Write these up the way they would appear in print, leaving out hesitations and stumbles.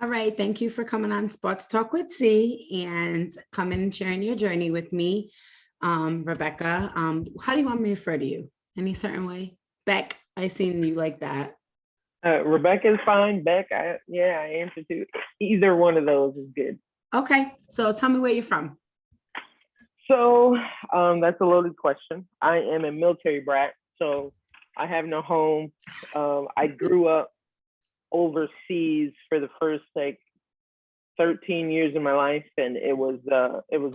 All right. Thank you for coming on Sports Talk with C and coming and sharing your journey with me, Rebecca. How do you want me to refer to you? Any certain way? Beck, I seen you like that. Rebecca's fine. Beck, I answer to either one of those is good. Okay. So tell me where you're from. So that's a loaded question. I am a military brat, so I have no home. I grew up overseas for the first 13 years of my life, and it was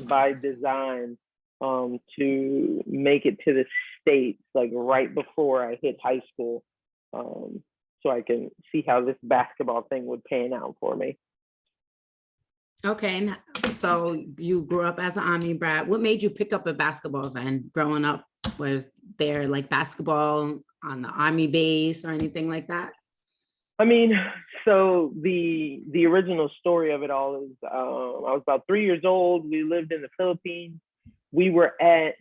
by design to make it to the States right before I hit high school, so I can see how this basketball thing would pan out for me. Okay. So you grew up as an Army brat. What made you pick up a basketball then growing up? Was there basketball on the Army base or anything like that? I mean, so the original story of it all is I was about 3 years old. We lived in the Philippines. We were at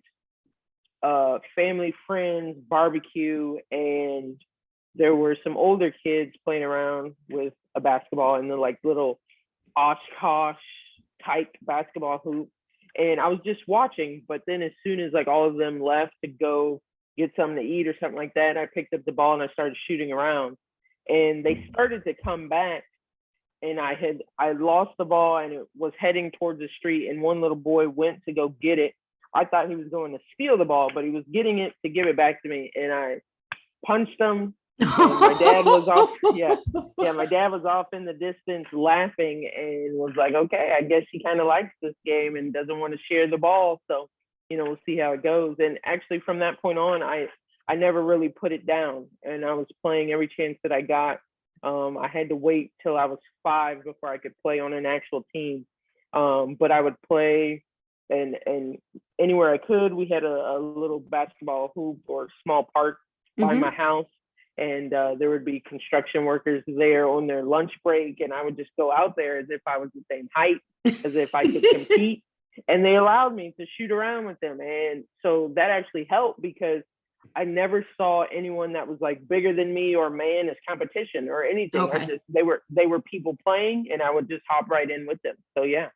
family friends barbecue, and there were some older kids playing around with a basketball in the little Oshkosh type basketball hoop. And I was just watching, but then as soon as all of them left to go get something to eat or something like that, I picked up the ball and I started shooting around. And they started to come back, and I lost the ball, and it was heading towards the street, and one little boy went to go get it. I thought he was going to steal the ball, but he was getting it to give it back to me, and I punched him. And my dad was off. My dad was off in the distance laughing and was like, okay, I guess he kind of likes this game and doesn't want to share the ball. So, we'll see how it goes. And actually from that point on, I never really put it down, and I was playing every chance that I got. I had to wait till I was 5 before I could play on an actual team. But I would play and anywhere I could. We had a little basketball hoop or small park by my house. And there would be construction workers there on their lunch break, and I would just go out there as if I was the same height, as if I could compete. And they allowed me to shoot around with them. And so that actually helped because I never saw anyone that was bigger than me or man as competition or anything. Okay. They were people playing, and I would just hop right in with them. So yeah.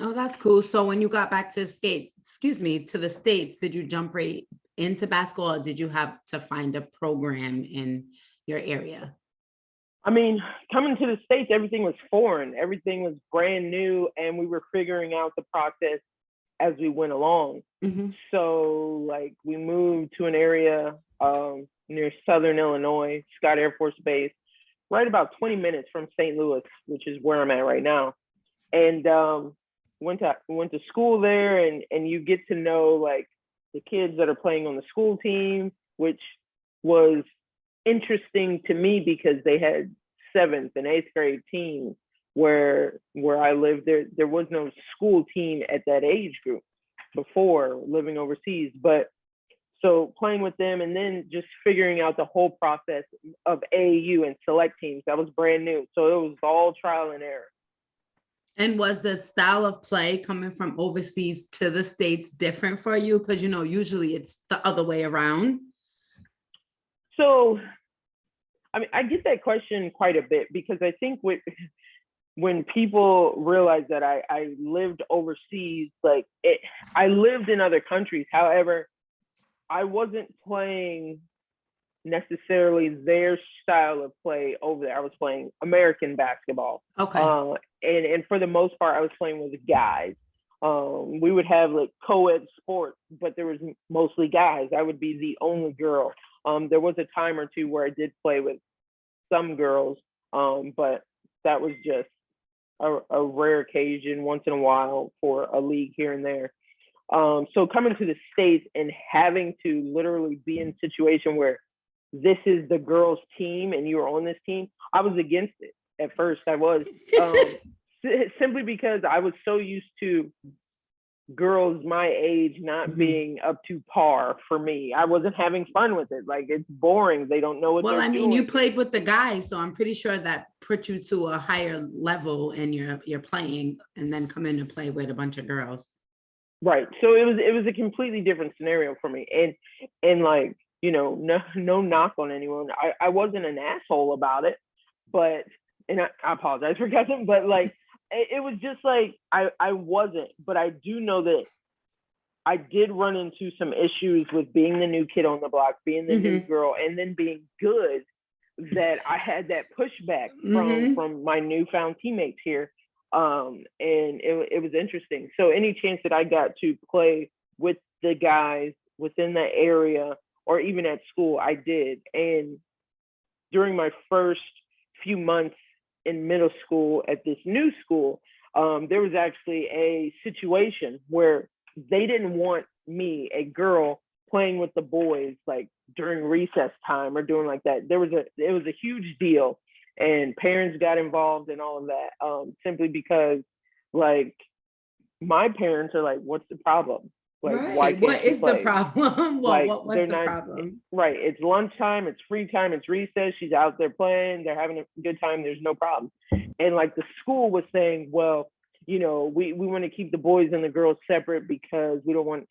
Oh, that's cool. So when you got back to the States, did you jump right into basketball, or did you have to find a program in your area? I mean, coming to the States, everything was foreign. Everything was brand new, and we were figuring out the process as we went along. Mm-hmm. So we moved to an area near Southern Illinois, Scott Air Force Base, right about 20 minutes from St. Louis, which is where I'm at right now. And went to school there, and you get to know the kids that are playing on the school team, which was interesting to me because they had 7th and 8th grade teams. Where I lived, there was no school team at that age group before living overseas. But so playing with them, and then just figuring out the whole process of AAU and select teams, that was brand new. So it was all trial and error. And was the style of play coming from overseas to the States different for you? Because, usually it's the other way around. So, I mean, I get that question quite a bit because I think when people realize that I lived overseas, I lived in other countries. However, I wasn't playing necessarily their style of play over there. I was playing American basketball. Okay. And for the most part, I was playing with guys. We would have co-ed sports, but there was mostly guys. I would be the only girl. There was a time or two where I did play with some girls, but that was just a rare occasion once in a while for a league here and there. So coming to the States and having to literally be in a situation where this is the girls' team and you're on this team, I was against it at first. I was simply because I was so used to girls my age not being up to par for me. I wasn't having fun with it. It's boring. They don't know what they're doing. You played with the guys, so I'm pretty sure that put you to a higher level in your playing, and then come in to play with a bunch of girls. Right. So it was a completely different scenario for me. And no knock on anyone. I wasn't an asshole about it, but and I apologize for guessing, but like it was just like I wasn't, but I do know that I did run into some issues with being the new kid on the block, being the new girl, and then being good, that I had that pushback from my newfound teammates here. And it was interesting. So any chance that I got to play with the guys within the area or even at school, I did. And during my first few months in middle school at this new school, there was actually a situation where they didn't want me, a girl, playing with the boys like during recess time or doing like that. It was a huge deal, and parents got involved and all of that, simply because like my parents are like, what's the problem? Like, right. why can't What you is play? the problem? Well, Like, what was they're the not problem? right. It's lunchtime, it's free time, it's recess. She's out there playing, they're having a good time. There's no problem. And like the school was saying, well, you know, we want to keep the boys and the girls separate because we don't want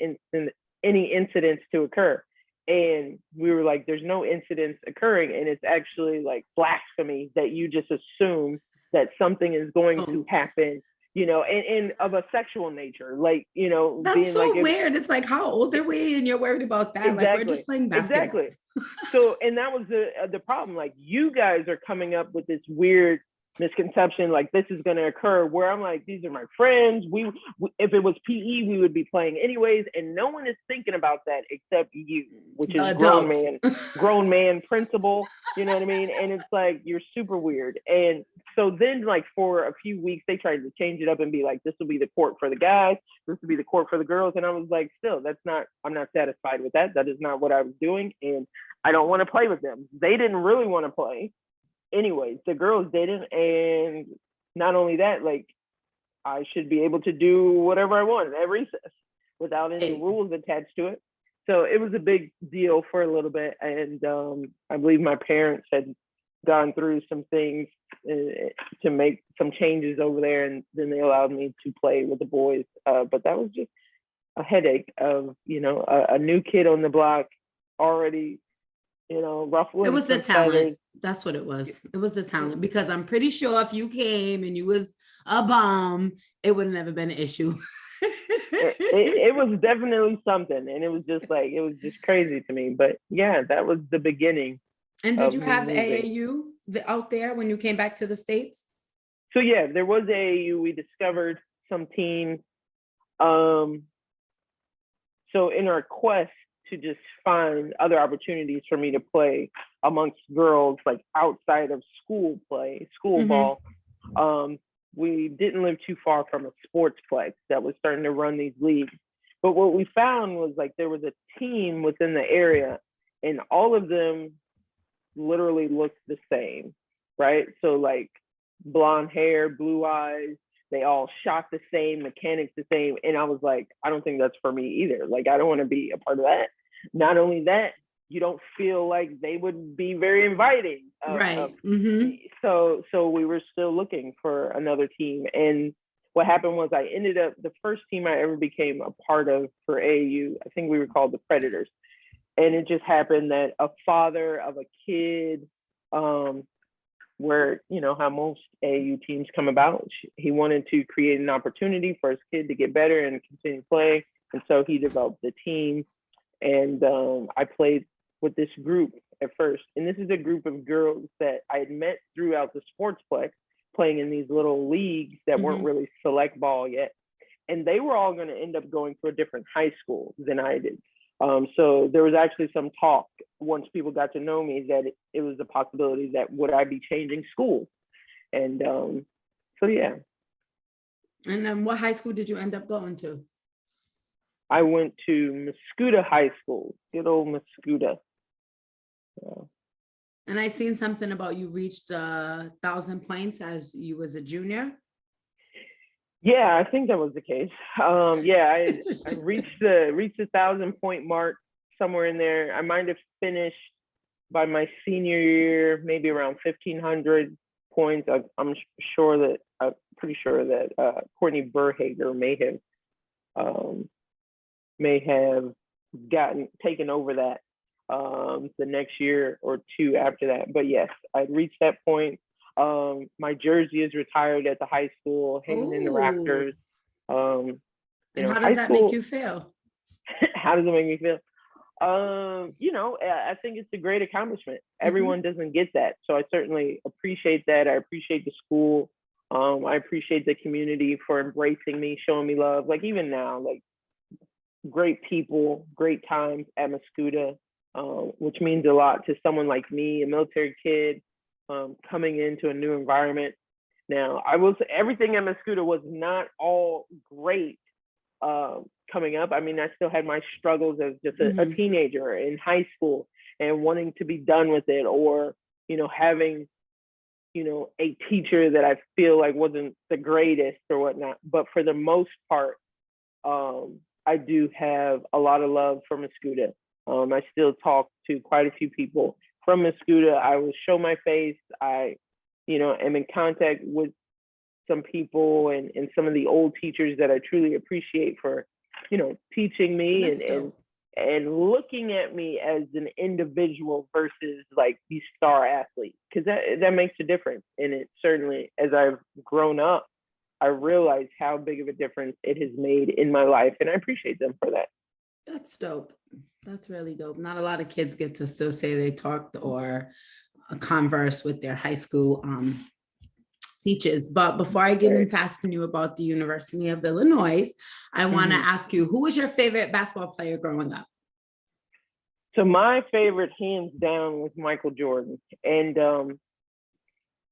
any incidents to occur. And we were like, there's no incidents occurring, and it's actually like blasphemy that you just assume that something is going to happen, you know, and of a sexual nature, like, you know, That's being so like, weird. It's like, how old are we? And you're worried about that. Like, we're just playing basketball. Exactly. So, and that was the problem. Like, you guys are coming up with this weird misconception, like this is going to occur, where I'm like, these are my friends. We if it was PE, we would be playing anyways, and no one is thinking about that except you, which is grown man principle. You know what I mean? And it's like, you're super weird. And so then, like, for a few weeks, they tried to change it up and be like, this will be the court for the guys, this will be the court for the girls. And I was like, still, I'm not satisfied with that. That is not what I was doing, and I don't want to play with them. They didn't really want to play. Anyways, the girls didn't, and not only that, like, I should be able to do whatever I want at recess without any rules attached to it. So it was a big deal for a little bit, and I believe my parents had gone through some things to make some changes over there, and then they allowed me to play with the boys. But that was just a headache of, you know, a new kid on the block already, you know, ruffling. It was the talent. Feathers. That's what it was. It was the talent, because I'm pretty sure if you came and you was a bum, it would have never been an issue. it was definitely something, and it was just like, it was just crazy to me. But yeah, that was the beginning. And did you have AAU out there when you came back to the States? So yeah, there was AAU. We discovered some teams. So in our quest to just find other opportunities for me to play amongst girls, like outside of school ball, we didn't live too far from a sportsplex that was starting to run these leagues. But what we found was, like, there was a team within the area, and all of them literally looked the same, right? So like blonde hair, blue eyes, they all shot the same, mechanics the same. And I was like, I don't think that's for me either. Like, I don't want to be a part of that. Not only that, you don't feel like they would be very inviting. Right. So we were still looking for another team. And what happened was, I ended up, the first team I ever became a part of for AAU, I think we were called the Predators. And it just happened that a father of a kid, where, you know, how most AAU teams come about, he wanted to create an opportunity for his kid to get better and continue to play. And so he developed the team. And I played with this group at first. And this is a group of girls that I had met throughout the sportsplex, playing in these little leagues that weren't really select ball yet. And they were all going to end up going to a different high school than I did. So there was actually some talk, once people got to know me, that it was a possibility that would I be changing schools. And so, yeah. And then what high school did you end up going to? I went to Mascoutah High School, good old Mascoutah. Yeah. And I seen something about you reached 1,000 points as you was a junior. Yeah, I think that was the case. I reached the 1,000-point mark somewhere in there. I might have finished by my senior year, maybe around 1,500 points. I'm pretty sure that Courtney Burhager may have taken over that the next year or two after that. But yes, I'd reached that point. My jersey is retired at the high school, hanging in the Ooh. rafters. You And know, how does high that make school, you feel? how does it make me feel? You know, I think it's a great accomplishment. Mhm. Everyone doesn't get that. So I certainly appreciate that. I appreciate the school. I appreciate the community for embracing me, showing me love. Like even now, like great people, great times at Mascuda, which means a lot to someone like me, a military kid, coming into a new environment. Now, I will say everything at Mascuda was not all great coming up. I mean, I still had my struggles as just a Mhm. teenager in high school and wanting to be done with it, or, you know, having, you know, a teacher that I feel like wasn't the greatest or whatnot. But for the most part, I do have a lot of love for Mascuda. I still talk to quite a few people from Mascuda. I will show my face. I, you know, am in contact with some people and some of the old teachers that I truly appreciate for, you know, teaching me That's dope. and looking at me as an individual versus like these star athletes, because that makes a difference. And it certainly, as I've grown up, I realize how big of a difference it has made in my life, and I appreciate them for that. That's dope. That's really dope. Not a lot of kids get to still say they talked or converse with their high school teachers. But before I get Right. into asking you about the University of Illinois, I want to Mm-hmm. ask you, who was your favorite basketball player growing up? So my favorite, hands down, was Michael Jordan, and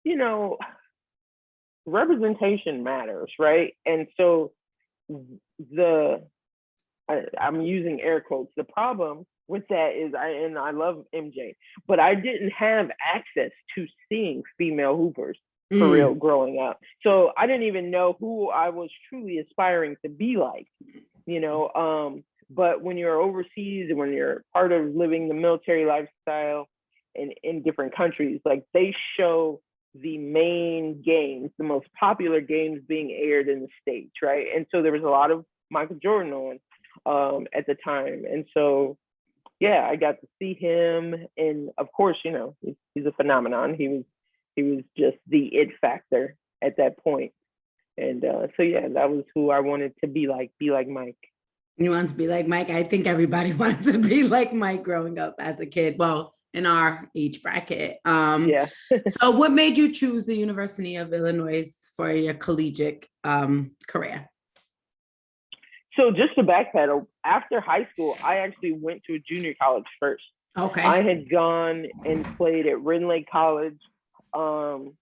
you know, representation matters, right? And so the I'm using air quotes. The problem with that is I love MJ, but I didn't have access to seeing female hoopers for real Mm, growing up. So I didn't even know who I was truly aspiring to be like, you know. But when you're overseas and when you're part of living the military lifestyle in different countries, like they show the main games, the most popular games being aired in the States, right? And so there was a lot of Michael Jordan on at the time. And so, yeah, I got to see him. And of course, you know, he's a phenomenon. He was just the it factor at that point. And so, yeah, that was who I wanted to be like Mike. you want to be like Mike? I think everybody wanted to be like Mike growing up as a kid. Well, in our age bracket. Yeah. So what made you choose the University of Illinois for your collegiate career? So just to backpedal, after high school, I actually went to a junior college first. I Okay. had gone and played at Lake College. Um,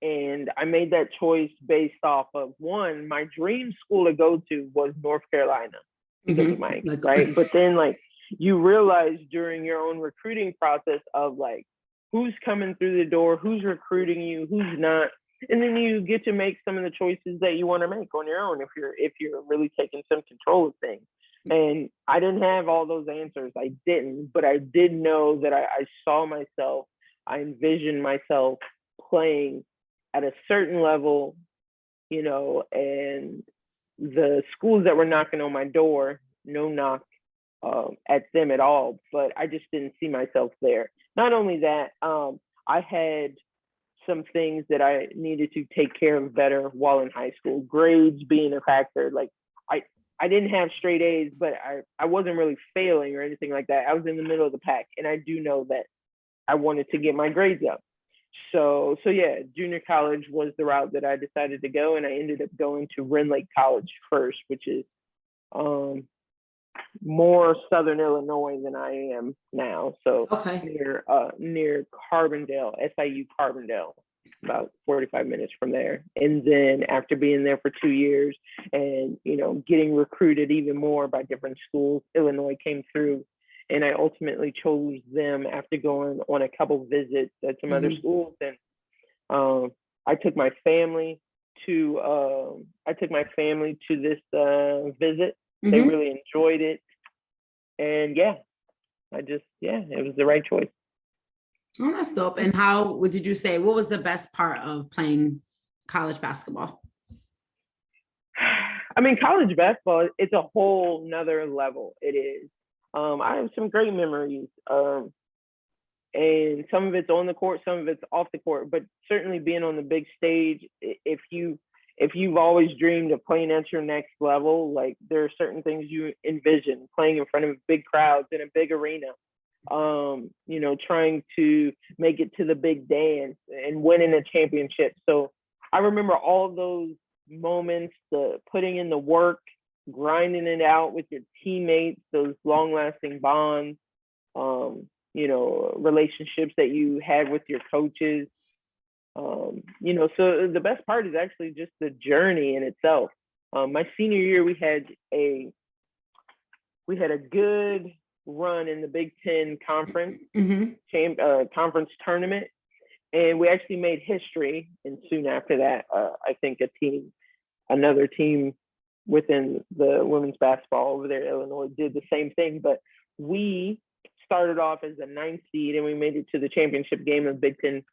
and I made that choice based off of, one, my dream school to go to was North Carolina because of Mike, Like, right? But then like you realize during your own recruiting process of like who's coming through the door, who's recruiting you, who's not. And then you get to make some of the choices that you want to make on your own if you're really taking some control of things. And I didn't have all those answers. I didn't, but I did know that I saw myself, I envisioned myself playing at a certain level, you know, and the schools that were knocking on my door, no knock at them at all, but I just didn't see myself there. Not only that, I had some things that I needed to take care of better while in high school, grades being a factor. Like I didn't have straight A's, but I wasn't really failing or anything like that. I was in the middle of the pack, and I do know that I wanted to get my grades up. So yeah, junior college was the route that I decided to go, and I ended up going to Lake College first, which is um, more Southern Illinois than I am now. So okay. near Carbondale, SIU Carbondale, about 45 minutes from there. And then after being there for 2 years and, you know, getting recruited even more by different schools, Illinois came through. And I ultimately chose them after going on a couple visits at some other Mhm. schools. And I took my family to this visit. They Mhm. really enjoyed it. And yeah, it was the right choice. Oh, that's dope. And how, what did you say? What was the best part of playing college basketball? I mean, college basketball, it's a whole nother level. It is. I have some great memories. and some of it's on the court, some of it's off the court, but certainly being on the big stage, if you've always dreamed of playing at your next level, like there are certain things you envision playing in front of big crowds in a big arena, trying to make it to the big dance and winning a championship. So I remember all of those moments, the putting in the work, grinding it out with your teammates, those long lasting bonds, relationships that you had with your coaches. So the best part is actually just the journey in itself. My senior year, we had a good run in the Big Ten conference conference tournament, and we actually made history. And soon after that, I think another team within the women's basketball over there, Illinois, did the same thing. But we started off as a 9th seed, and we made it to the championship game of Big Ten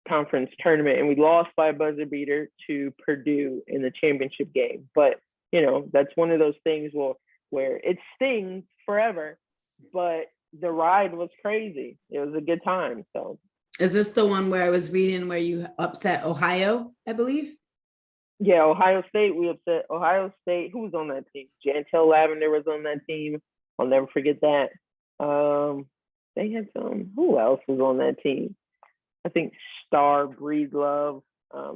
conference tournament, and we lost by a buzzer beater to Purdue in the championship game. But that's one of those things where it stings forever, but the ride was crazy. It was a good time. So is this the one where I was reading where you upset Ohio, I believe? Yeah, Ohio State. We upset Ohio State. Who was on that team? Jantel Lavender was on that team. I'll never forget that. They had who else was on that team? I think Star, Breedlove.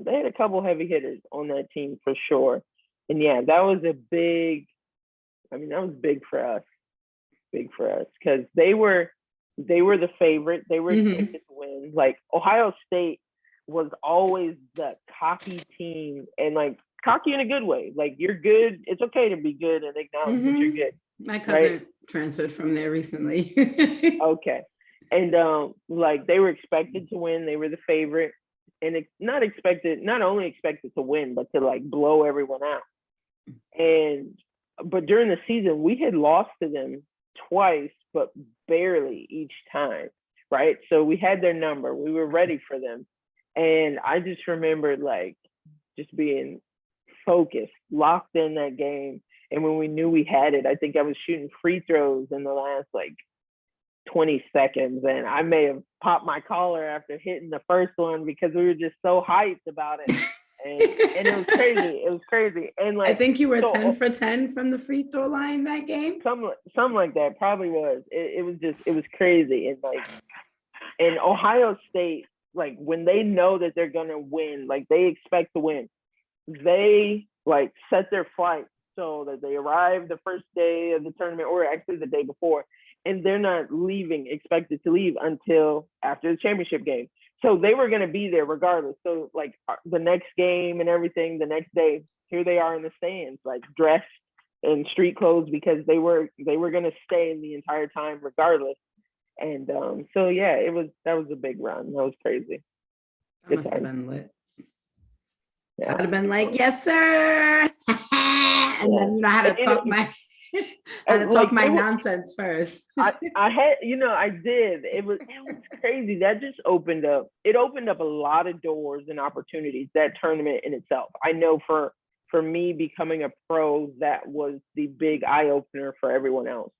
They had a couple heavy hitters on that team for sure. And yeah, that was big for us. Big for us because they were the favorite. They were expected to win. Like Ohio State was always the cocky team, and like cocky in a good way. Like you're good. It's okay to be good and acknowledge that you're good. My cousin transferred from there recently. Okay. And like they were expected to win. They were the favorite, and not only expected to win, but to like blow everyone out. But during the season, we had lost to them twice, but barely each time, right? So we had their number. We were ready for them. And I just remembered like just being focused, locked in that game. And when we knew we had it, I think I was shooting free throws in the last like 20 seconds. And I may have popped my collar after hitting the first one because we were just so hyped about it. And it was crazy. It was crazy. And like I think you were 10 for 10 from the free throw line that game. Something like that probably was. It was crazy. And Ohio State, like when they know that they're gonna win, like they expect to win, they like set their flight so that they arrive the first day of the tournament, or actually the day before, and they're not expected to leave until after the championship game. So they were going to be there regardless. So like the next game and everything, the next day, here they are in the stands, like dressed in street clothes because they were going to stay the entire time regardless. And so yeah, that was a big run. That was crazy. That must have been lit. Yeah. I'd have been like, yes, sir. And then I had to talk my nonsense first. I did. It was crazy. That just opened up a lot of doors and opportunities, that tournament in itself. I know for me becoming a pro, that was the big eye opener for everyone else.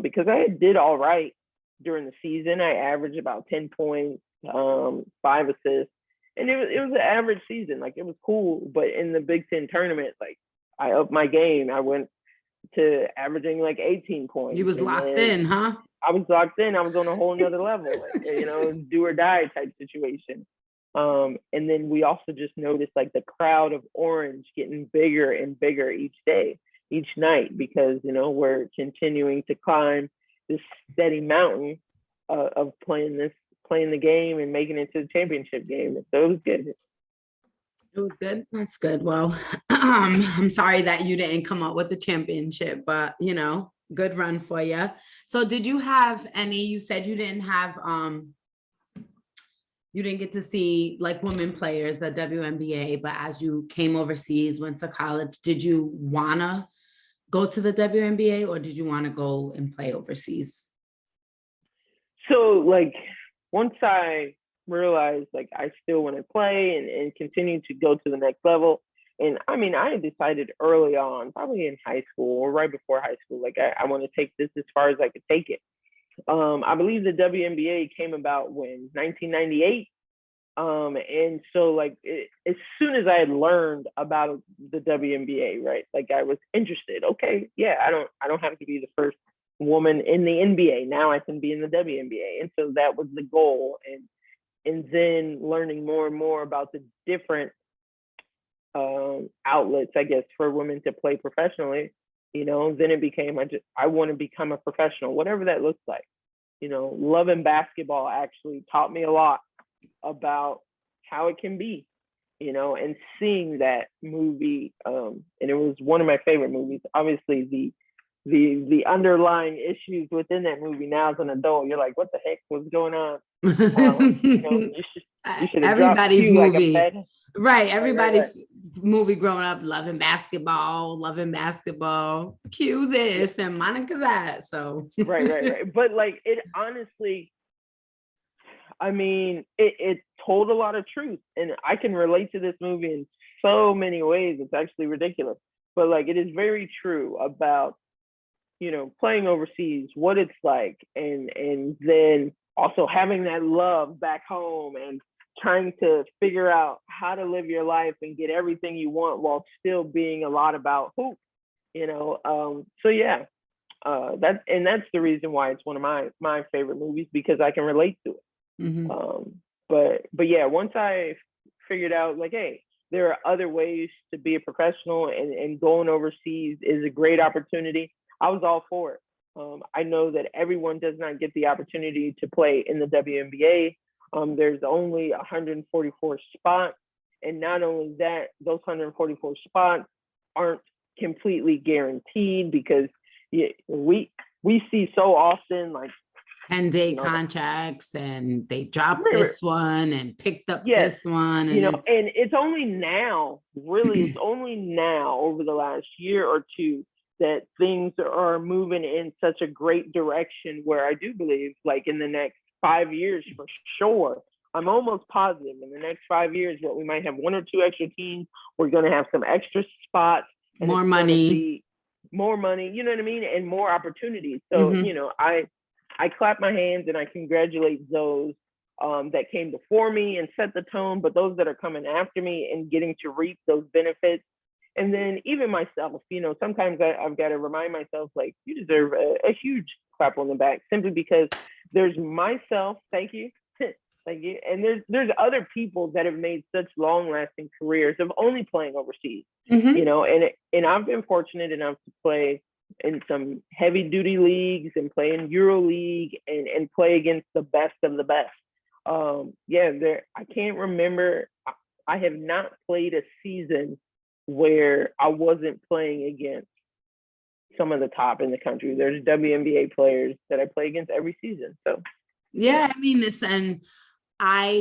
Because I did all right during the season. I averaged about 10 points, 5 assists. And it was an average season. Like it was cool. But in the Big Ten tournament, like I upped my game. I went to averaging like 18 points. You was locked in, huh? I was locked in. I was on a whole nother level, do or die type situation. And then we also just noticed like the crowd of Orange getting bigger and bigger each day, each night, because, we're continuing to climb this steady mountain of playing the game and making it to the championship game. So it was good. It was good. That's good. Well, I'm sorry that you didn't come up with the championship, but good run for you. So did you have any, you said you didn't have, you didn't get to see like women players, the WNBA, but as you came overseas, went to college, did you wanna go to the WNBA or did you want to go and play overseas? So like, once I realized like I still want to play and continue to go to the next level. And I mean, I had decided early on, probably in high school or right before high school, like I want to take this as far as I could take it. I believe the WNBA came about when 1998. And so like as soon as I had learned about the WNBA, right, like I was interested. Okay, yeah, I don't have to be the first woman in the NBA. Now I can be in the WNBA, and so that was the goal. And then learning more and more about the different outlets, I guess, for women to play professionally. Then it became I want to become a professional, whatever that looks like. Loving basketball actually taught me a lot about how it can be, and seeing that movie, and it was one of my favorite movies. Obviously, the underlying issues within that movie now as an adult, you're like, what the heck was going on? You should have dropped Everybody's Q like a movie. bed. Right. Everybody's movie growing up, loving basketball. Cue this and Monica that. So right. But like it honestly, I mean, it told a lot of truth, and I can relate to this movie in so many ways. It's actually ridiculous, but like it is very true about playing overseas, what it's like, and then also having that love back home and trying to figure out how to live your life and get everything you want while still being a lot about hoop. So yeah, that's the reason why it's one of my favorite movies, because I can relate to it. Mm-hmm. But yeah, once I figured out like, hey, there are other ways to be a professional, and going overseas is a great opportunity, I was all for it. I know that everyone does not get the opportunity to play in the WNBA. There's only 144 spots, and not only that, those 144 spots aren't completely guaranteed, because we see so often like 10-day contracts, and they dropped this one and picked up this one. And and it's only now, really, it's only now over the last year or two that things are moving in such a great direction, where I do believe like in the next 5 years for sure, I'm almost positive in the next 5 years that we might have one or two extra teams. We're going to have some extra spots, and more money, you know what I mean? And more opportunities. So, I clap my hands and I congratulate those that came before me and set the tone, but those that are coming after me and getting to reap those benefits. And then even myself, sometimes I've got to remind myself, like, you deserve a huge clap on the back, simply because there's myself, thank you, thank you, and there's other people that have made such long-lasting careers of only playing overseas, and I've been fortunate enough to play in some heavy-duty leagues and play in Euro League and play against the best of the best. I can't remember. I have not played a season where I wasn't playing against some of the top in the country. There's WNBA players that I play against every season. So yeah, I mean,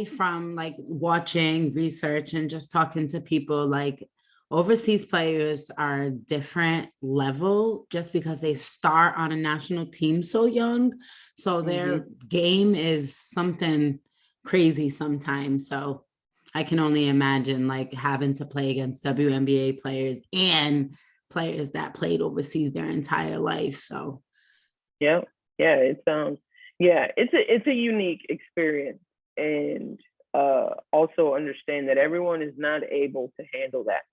from like watching research and just talking to people, like overseas players are a different level just because they start on a national team so young. So their game is something crazy sometimes. So I can only imagine like having to play against WNBA players and players that played overseas their entire life. So it's a unique experience, and also understand that everyone is not able to handle that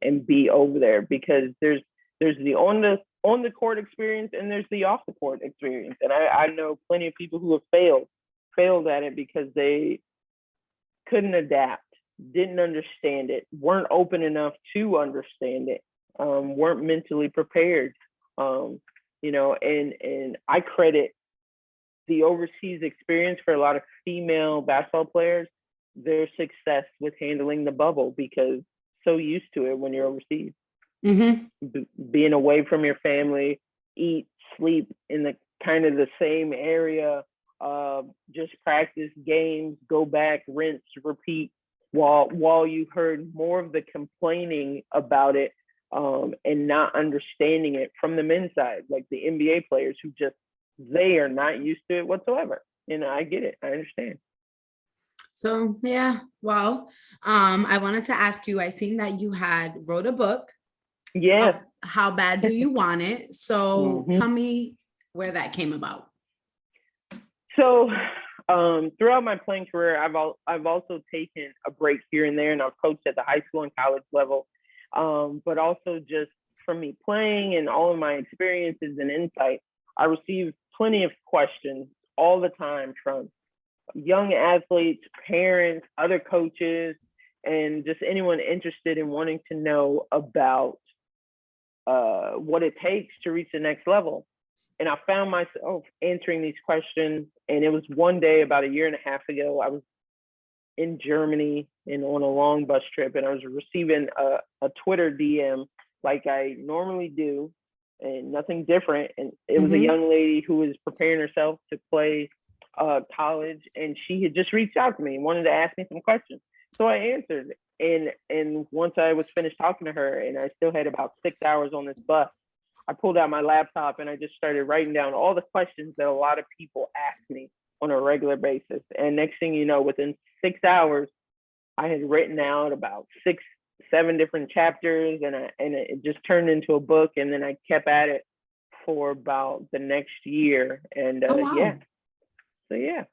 and be over there, because there's the on the court experience and there's the off the court experience. And I know plenty of people who have failed at it because they couldn't adapt, didn't understand it, weren't open enough to understand it, weren't mentally prepared, and I credit the overseas experience for a lot of female basketball players, their success with handling the bubble, because so used to it when you're overseas, being away from your family, eat, sleep in the kind of the same area, just practice games, go back, rinse, repeat, while you heard more of the complaining about it, and not understanding it from the men's side, like the NBA players who they are not used to it whatsoever. I get it. I understand. So yeah, well, I wanted to ask you, I seen that you wrote a book. Yeah. How bad do you want it? So tell me where that came about. So throughout my playing career, I've also taken a break here and there, and I've coached at the high school and college level. But also just from me playing and all of my experiences and insight, I receive plenty of questions all the time from young athletes, parents, other coaches, and just anyone interested in wanting to know about what it takes to reach the next level. And I found myself answering these questions. And it was one day about a year and a half ago, I was in Germany and on a long bus trip, and I was receiving a Twitter DM like I normally do, and nothing different. And it was a young lady who was preparing herself to play college, and she had just reached out to me and wanted to ask me some questions. So I answered. And once I was finished talking to her, and I still had about 6 hours on this bus, I pulled out my laptop and I just started writing down all the questions that a lot of people ask me on a regular basis. And next thing you know, within 6 hours, I had written out about 6-7 different chapters, and it just turned into a book. And then I kept at it for about the next year. And yeah. So yeah.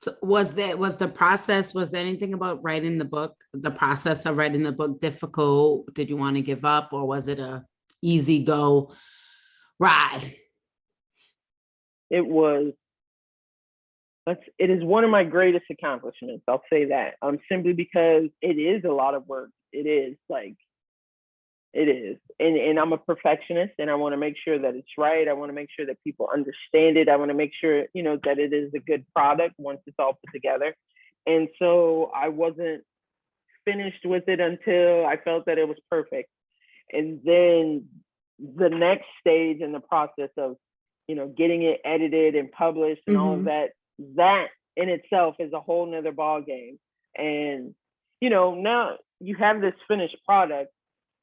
So was the process, was there anything about writing the book, the process of writing the book difficult? Did you want to give up, or was it a easy go ride? It is one of my greatest accomplishments. I'll say that. Simply because it is a lot of work. It is. And I'm a perfectionist, and I want to make sure that it's right. I want to make sure that people understand it. I want to make sure, that it is a good product once it's all put together. And so I wasn't finished with it until I felt that it was perfect. And then the next stage in the process of, getting it edited and published and all of that in itself is a whole nother ball game. And, now you have this finished product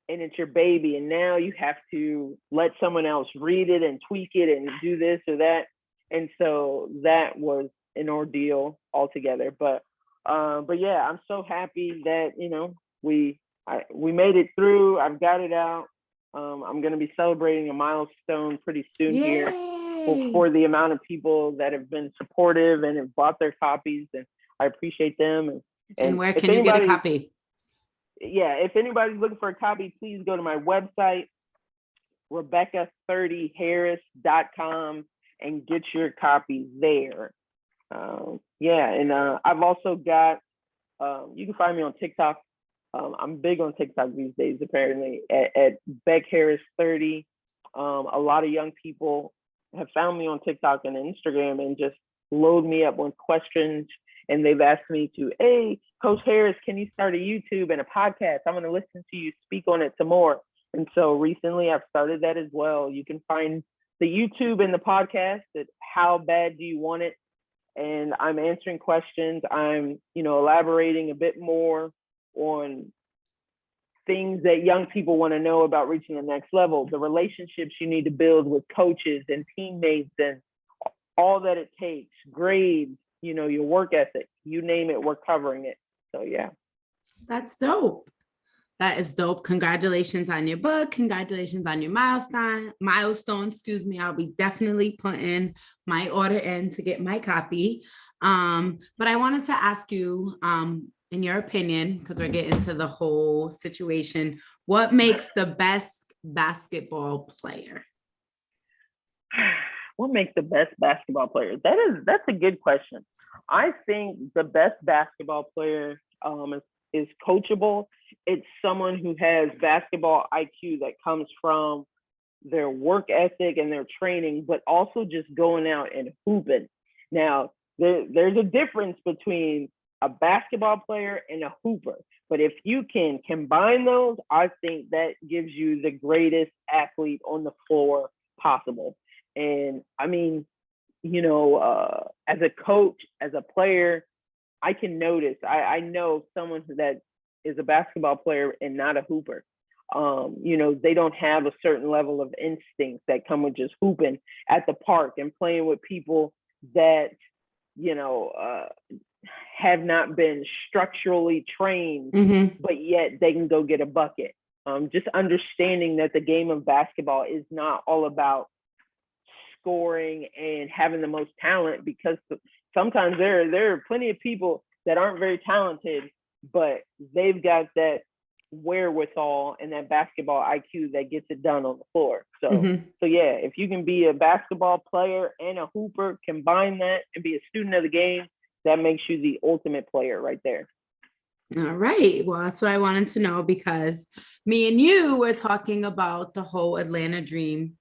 and it's your baby, and now you have to let someone else read it and tweak it and do this or that. And so that was an ordeal altogether. But yeah, I'm so happy that, we made it through. I've got it out. I'm going to be celebrating a milestone pretty soon here for the amount of people that have been supportive and have bought their copies, and I appreciate them. And where can you get a copy? Yeah, if anybody's looking for a copy, please go to my website, Rebecca30harris.com, and get your copy there. I've also got, you can find me on TikTok. I'm big on TikTok these days, apparently, at BeckHarris30. A lot of young people have found me on TikTok and Instagram and just load me up with questions. And they've asked me to, hey, Coach Harris, can you start a YouTube and a podcast? I'm going to listen to you speak on it some more. And so recently I've started that as well. You can find the YouTube and the podcast at How Bad Do You Want It? And I'm answering questions. I'm, elaborating a bit more on things that young people want to know about reaching the next level, the relationships you need to build with coaches and teammates and all that it takes, grades, your work ethic, you name it, we're covering it. So yeah. That's dope. That is dope. Congratulations on your book. Congratulations on your milestone. Excuse me. I'll be definitely putting my order in to get my copy. But I wanted to ask you, in your opinion, because we're getting to the whole situation, what makes the best basketball player? What makes the best basketball player? That's a good question. I think the best basketball player is coachable. It's someone who has basketball IQ that comes from their work ethic and their training, but also just going out and hooping. Now, there's a difference between a basketball player and a hooper. But if you can combine those, I think that gives you the greatest athlete on the floor possible. And I mean, as a coach, as a player, I can notice, I know someone that is a basketball player and not a hooper. They don't have a certain level of instinct that come with just hooping at the park and playing with people that, have not been structurally trained, but yet they can go get a bucket. Just understanding that the game of basketball is not all about scoring and having the most talent, because sometimes there are plenty of people that aren't very talented, but they've got that wherewithal and that basketball IQ that gets it done on the floor. So yeah, if you can be a basketball player and a hooper, combine that and be a student of the game, that makes you the ultimate player right there. All right. Well, that's what I wanted to know, because me and you were talking about the whole Atlanta Dream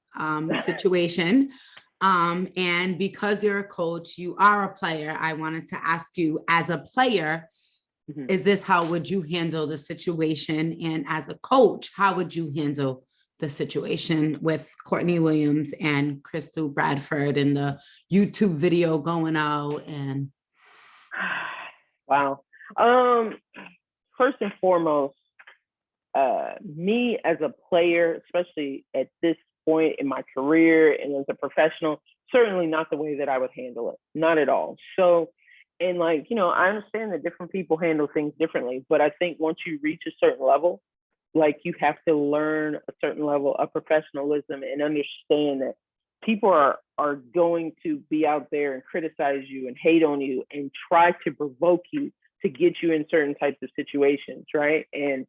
situation. And because you're a coach, you are a player, I wanted to ask you, as a player, is this how would you handle the situation? And as a coach, how would you handle the situation with Courtney Williams and Crystal Bradford and the YouTube video going out? And wow. First and foremost, me as a player, especially at this point in my career and as a professional, certainly not the way that I would handle it. Not at all. So, and like, you know, I understand that different people handle things differently, but I think once you reach a certain level, like, you have to learn a certain level of professionalism and understand that people are going to be out there and criticize you and hate on you and try to provoke you to get you in certain types of situations, right? And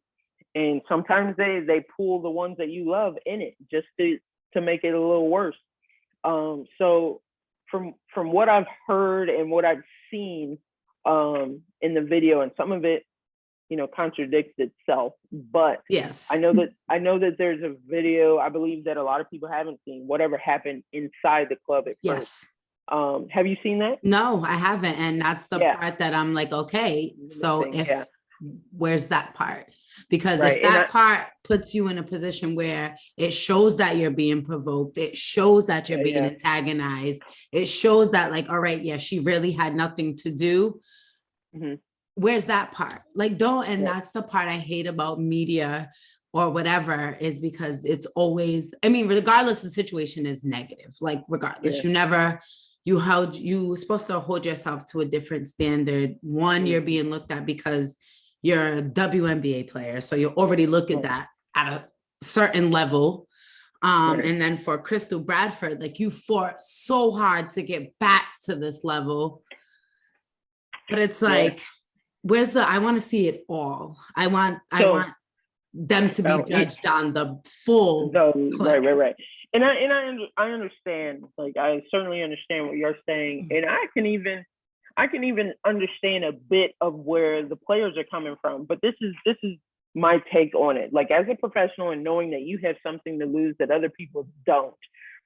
sometimes they pull the ones that you love in it just to make it a little worse. So from what I've heard and what I've seen in the video, and some of it, you know, contradicts itself, but yes, I know that there's a video, I believe, that a lot of people haven't seen, whatever happened inside the club at first. Have you seen that? No, I haven't. And that's the part that I'm like, okay, so where's that part? Because if that part puts you in a position where it shows that you're being provoked, it shows that you're being antagonized, it shows that, like, all right, yeah, she really had nothing to do. Where's that part? Like, that's the part I hate about media or whatever, is because it's always, I mean, regardless, the situation is negative, like, regardless, you're supposed to hold yourself to a different standard. One, you're being looked at because you're a WNBA player, so you already look at that at a certain level. And then for Crystal Bradford, like, you fought so hard to get back to this level, but it's like, where's I want to see it all. I want them to be judged on the full clip. Right. And I understand, like, I certainly understand what you're saying, and I can even understand a bit of where the players are coming from. But this is my take on it. Like, as a professional, and knowing that you have something to lose that other people don't,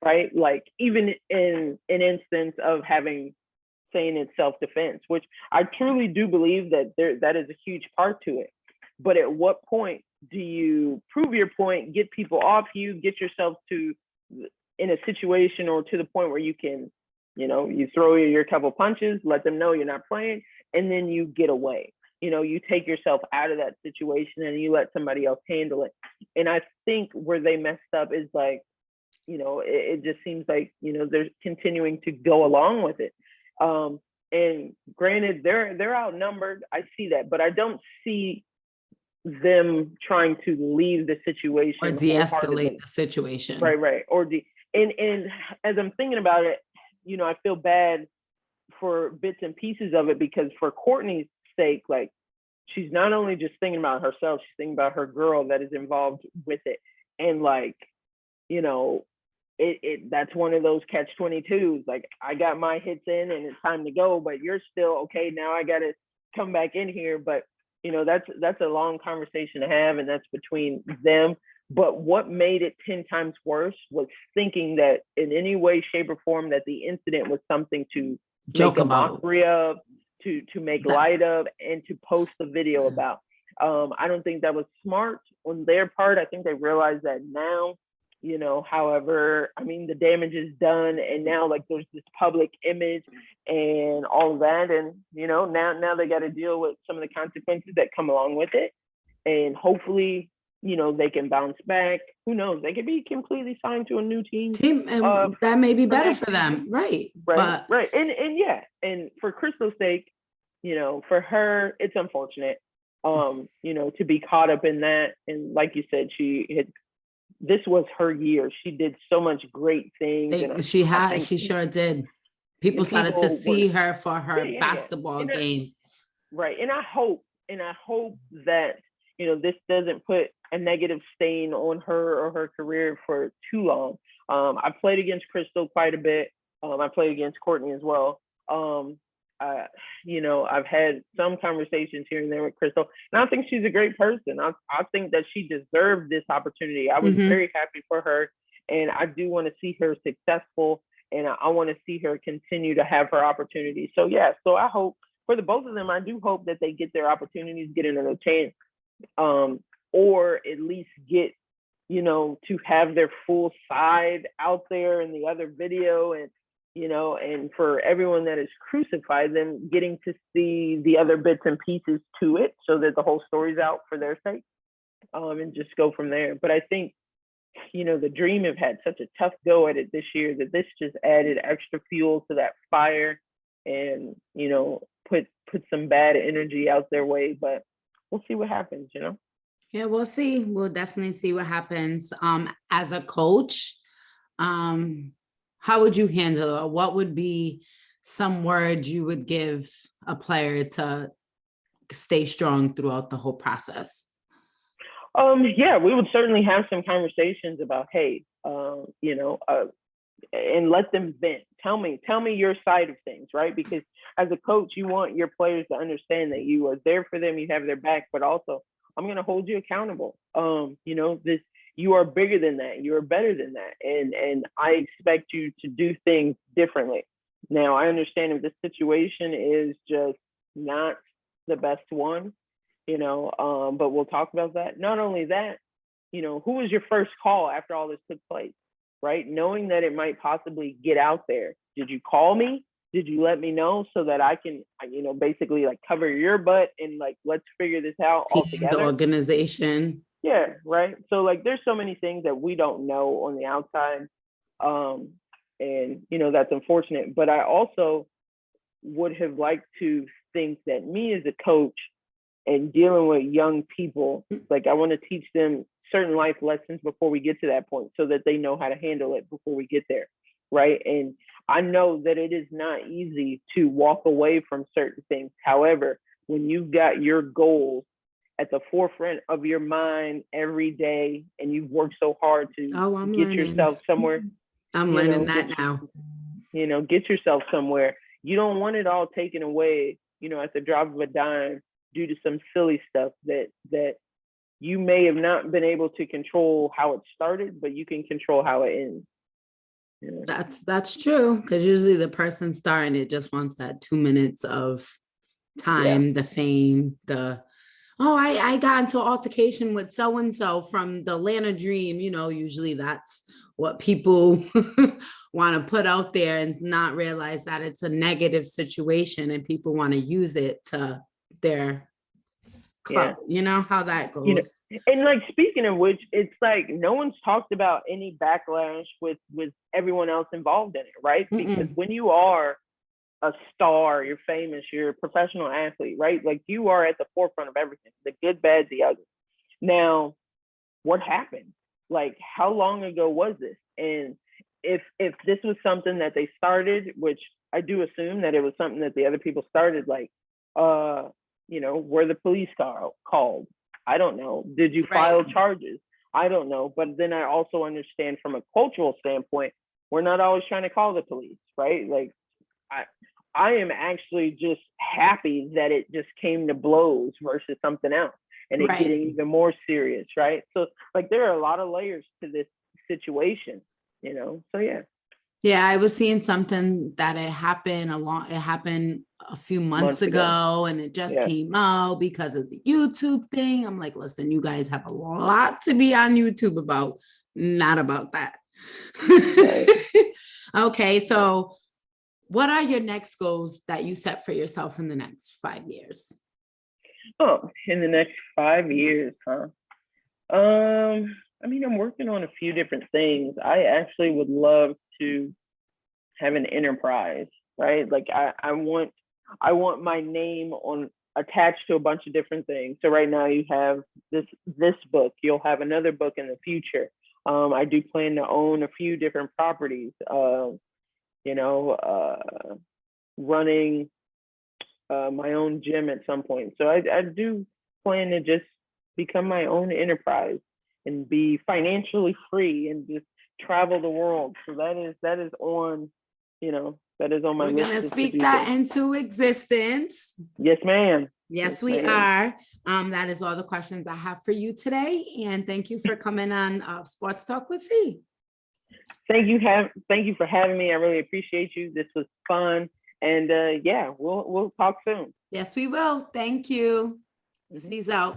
right? Like, even in an instance of saying it's self-defense, which I truly do believe that that is a huge part to it. But at what point do you prove your point, get people off you, get yourself in a situation or to the point where you can, you know, you throw your couple punches, let them know you're not playing, and then you get away. You know, you take yourself out of that situation and you let somebody else handle it. And I think where they messed up is, like, you know, it just seems like, you know, they're continuing to go along with it. And granted, they're outnumbered. I see that, but I don't see them trying to leave the situation or de-escalate the situation. Right. And as I'm thinking about it, you know, I feel bad for bits and pieces of it, because for Courtney's sake, like, she's not only just thinking about herself, she's thinking about her girl that is involved with it. And, like, you know, that's one of those catch-22s. Like, I got my hits in and it's time to go, but you're still okay. Now I got to come back in here. But, you know, that's a long conversation to have, and that's between them. But what made it 10 times worse was thinking that in any way, shape, or form that the incident was something to joke make a about, mockery of, to make light of, and to post a video about. I don't think that was smart on their part. I think they realize that now. You know, however, I mean, the damage is done, and now, like, there's this public image and all of that, and, you know, now they got to deal with some of the consequences that come along with it, and hopefully, you know, they can bounce back. Who knows? They could be completely signed to a new team, and that may be better for them, right? And for Crystal's sake, you know, for her, it's unfortunate, you know, to be caught up in that, and like you said, she had this was her year. She did so much great things. And She sure did. People started to see her for her basketball game. Right. And I hope that, this doesn't put a negative stain on her or her career for too long. I played against Crystal quite a bit. I played against Courtney as well. I've had some conversations here and there with Crystal, and I think she's a great person. I think that she deserved this opportunity. I was very happy for her, and I do want to see her successful, and I want to see her continue to have her opportunity. So I hope for the both of them, I do hope that they get their opportunities, get another chance, or at least get, to have their full side out there in the other video, and and for everyone that has crucified them, getting to see the other bits and pieces to it so that the whole story's out for their sake, and just go from there. But I think, the Dream have had such a tough go at it this year that this just added extra fuel to that fire, and, put some bad energy out their way. But we'll see what happens, Yeah, we'll see. We'll definitely see what happens. As a coach, how would you handle it? What would be some words you would give a player to stay strong throughout the whole process? We would certainly have some conversations about, hey, and let them vent. Tell me your side of things, right? Because as a coach, you want your players to understand that you are there for them, you have their back, but also I'm going to hold you accountable. You are bigger than that. You are better than that. And I expect you to do things differently. Now, I understand if this situation is just not the best one, but we'll talk about that. Not only that, who was your first call after all this took place, right? Knowing that it might possibly get out there. Did you call me? Did you let me know so that I can, basically like cover your butt and like, let's figure this out all together? The organization. Yeah, right. So like there's so many things that we don't know on the outside. And that's unfortunate. But I also would have liked to think that me as a coach and dealing with young people, like I want to teach them certain life lessons before we get to that point so that they know how to handle it before we get there. Right. And I know that it is not easy to walk away from certain things. However, when you've got your goals at the forefront of your mind every day, and you've worked so hard to get yourself somewhere. I'm learning that now. Get yourself somewhere. You don't want it all taken away, at the drop of a dime due to some silly stuff that you may have not been able to control how it started, but you can control how it ends. That's true, because usually the person starting it just wants that 2 minutes of time, the fame, I got into an altercation with so-and-so from the Atlanta Dream. Usually that's what people want to put out there and not realize that it's a negative situation and people want to use it to their club. You know how that goes. And like, speaking of which, it's like no one's talked about any backlash with everyone else involved in it, right? Because when you are a star, you're famous, you're a professional athlete, right? Like you are at the forefront of everything, the good, bad, the ugly. Now, what happened? Like, how long ago was this? And if this was something that they started, which I do assume that it was something that the other people started, like, were the police called? I don't know. Did you file charges? I don't know. But then I also understand from a cultural standpoint, we're not always trying to call the police, right? Like, I am actually just happy that it just came to blows versus something else and it getting even more serious, right? So like there are a lot of layers to this situation, so yeah. Yeah, I was seeing something that it happened a few months ago and it just came out because of the YouTube thing. I'm like, listen, you guys have a lot to be on YouTube about, not about that. Okay, so what are your next goals that you set for yourself in the next 5 years? Oh, in the next 5 years, huh? I'm working on a few different things. I actually would love to have an enterprise, right? Like I want my name attached to a bunch of different things. So right now you have this book, you'll have another book in the future. I do plan to own a few different properties, running my own gym at some point. So I do plan to just become my own enterprise and be financially free and just travel the world. So that is on, that is on my We're list. gonna speak that into existence. Yes, ma'am. Yes, we are. That is all the questions I have for you today. And thank you for coming on Sports Talk with C. Thank you for having me. I really appreciate you. This was fun. And yeah, we'll talk soon. Yes, we will. Thank you. Mhm. C's out.